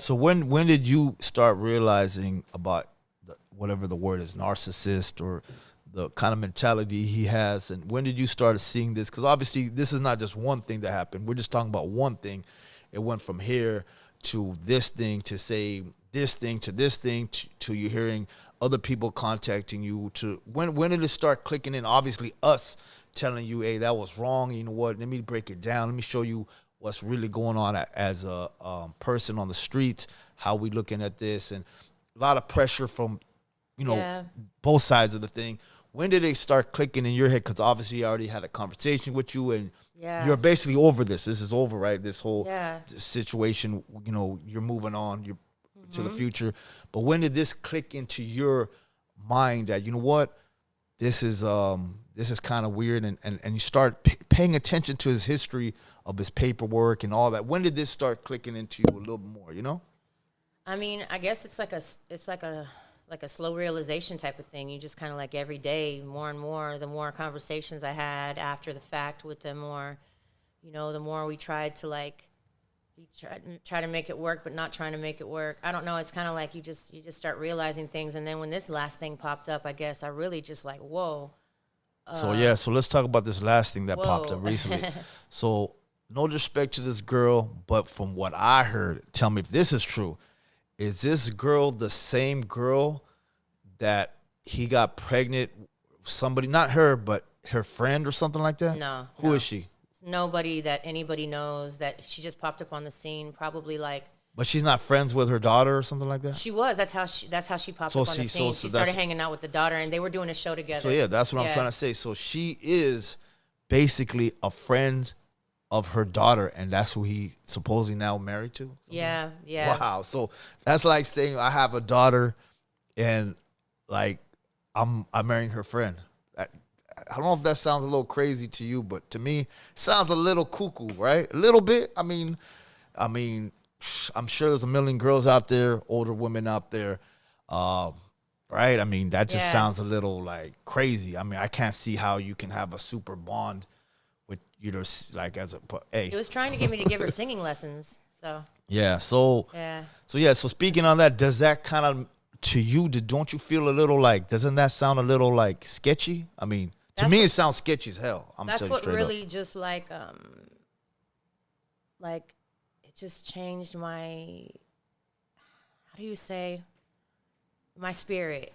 So when did you start realizing about whatever the word is, narcissist, or the kind of mentality he has, and when did you start seeing this? Because obviously this is not just one thing that happened. We're just talking about one thing. It went from here to this thing, to say this thing, to this thing, to you hearing other people contacting you. To when did it start clicking in? Obviously us telling you, hey, that was wrong. You know what? Let me break it down. Let me show you what's really going on as a person on the streets, how we looking at this, and a lot of pressure from, both sides of the thing. When did it start clicking in your head? Because obviously I already had a conversation with you, and you're basically over this. This is over, right? This whole situation, you're moving on to the future. But when did this click into your mind that, you know what, this is kind of weird, and you start paying attention to his history of his paperwork and all that? When did this start clicking into you a little bit more, I mean, I guess it's like a slow realization type of thing. You just kind of like every day, more and more, the more conversations I had after the fact with them, more, the more we tried to try to make it work, but not trying to make it work. I don't know. It's kind of like you just start realizing things. And then when this last thing popped up, I guess I really just like, whoa. So let's talk about this last thing that popped up recently. So no disrespect to this girl, but from what I heard, tell me if this is true. Is this girl the same girl that he got pregnant? Somebody, not her, but her friend or something like that? No. Who is she? Nobody that anybody knows. That she just popped up on the scene, probably like. But she's not friends with her daughter or something like that? She was. That's how she popped up on the scene. She started hanging out with the daughter, and they were doing a show together. So that's what I'm trying to say. So she is basically a friend of her daughter, and that's who he supposedly now married to? Yeah. Wow. So that's like saying I have a daughter, and like I'm marrying her friend. I don't know if that sounds a little crazy to you, but to me, it sounds a little cuckoo, right? A little bit. I mean, I'm sure there's a million girls out there, older women out there, right? I mean, that just sounds a little like crazy. I mean, I can't see how you can have a super bond with, like as a, hey. It was trying to get me to give her singing lessons, so. Yeah, so speaking on that, does that kind of, to you, don't you feel a little like, doesn't that sound a little like sketchy? I mean, to me, it sounds sketchy as hell. That's what really just like it just changed my, how do you say, my spirit.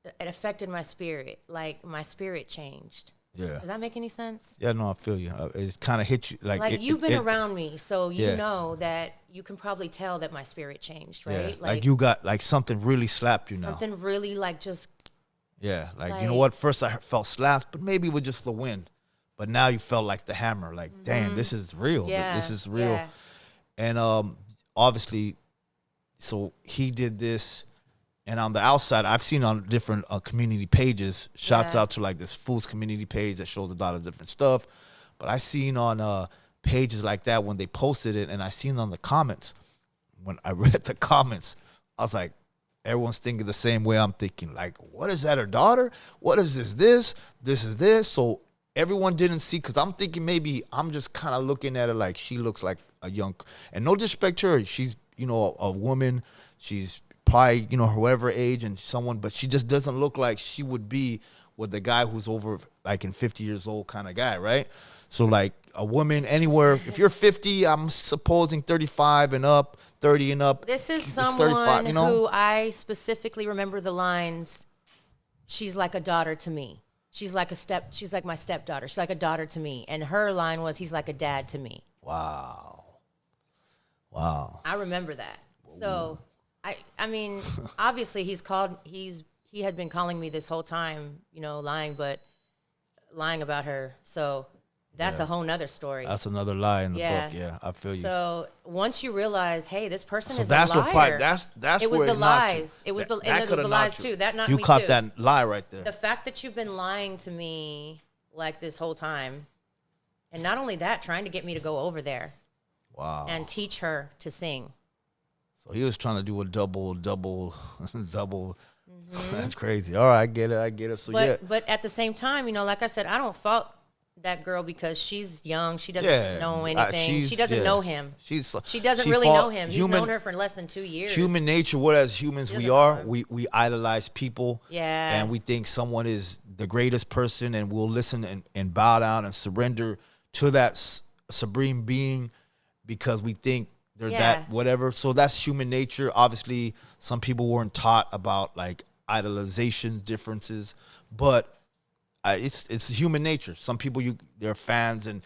It affected my spirit. Like my spirit changed. Yeah. Does that make any sense? Yeah, no, I feel you. It kind of hit you. Like you've been around me, so you know that you can probably tell that my spirit changed, right? Yeah. Like you got, like something really slapped you now. Something really like just. Yeah, like you know what? First I felt slaps, but maybe with just the wind. But now you felt like the hammer. Like, damn, this is real. Yeah. This is real. Yeah. And obviously, so he did this. And on the outside, I've seen on different community pages, shouts out to like this Fools community page that shows a lot of different stuff. But I seen on pages like that when they posted it, and I seen on the comments, when I read the comments, I was like, everyone's thinking the same way I'm thinking. Like, what is that, her daughter? What is this? This is this. So everyone didn't see, because I'm thinking maybe I'm just kind of looking at her like she looks like a young, and no disrespect to her. She's, a woman. She's probably, whoever age and someone, but she just doesn't look like she would be with the guy who's over like in 50 years old kind of guy, right? So like a woman anywhere, if you're 50, I'm supposing 35 and up, 30 and up. This is someone who I specifically remember the lines, she's like a daughter to me. She's like my stepdaughter. She's like a daughter to me. And her line was, he's like a dad to me. Wow. I remember that. So I mean, obviously he had been calling me this whole time, lying about her. So that's a whole nother story. That's another lie in the book. Yeah, I feel you. So once you realize, hey, this person is that's a liar. What probably, that's it was where the lies. It was and there was the lies too. That knocked me too. You caught that lie right there. The fact that you've been lying to me like this whole time, and not only that, trying to get me to go over there. Wow. And teach her to sing. So he was trying to do a double. That's crazy. All right, I get it. So but at the same time, like I said, I don't fault that girl because she's young. She doesn't Yeah, know anything. She doesn't yeah. know him. She She doesn't really know him. He's known her for less than 2 years. Human nature, what as humans we doesn't know are, him. we idolize people. Yeah. And we think someone is the greatest person, and we'll listen and bow down and surrender to that supreme being because we think they're that whatever. So that's human nature. Obviously, some people weren't taught about like idolization differences, but it's human nature. Some people they're fans and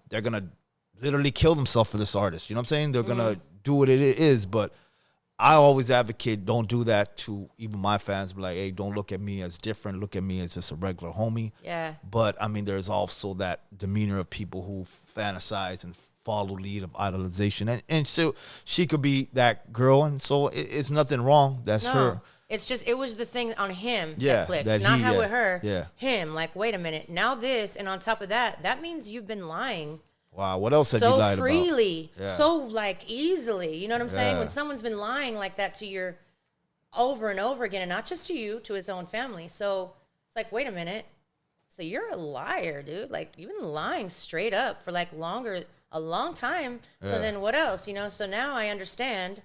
they're gonna literally kill themselves for this artist. You know what I'm saying? They're gonna do what it is. But I always advocate don't do that to even my fans. Be like, hey, don't look at me as different. Look at me as just a regular homie. Yeah. But I mean, there's also that demeanor of people who fantasize and follow lead of idolization, and so she could be that girl, and so it's nothing wrong. That's her. It's just, it was the thing on him Yeah, that clicked. that Not he- how yeah, with her. yeah. Him. Like, wait a minute. Now this, and on top of that, that means you've been lying Wow, what else have you so lied freely, Yeah. so like easily. You know what I'm saying? Yeah. When someone's been lying like that to your over and over again, and not just to you, to his own family. So it's like, wait a minute. So you're a liar, dude. Like, you've been lying straight up for like a long time. So Yeah. then what else? You know, so now I understand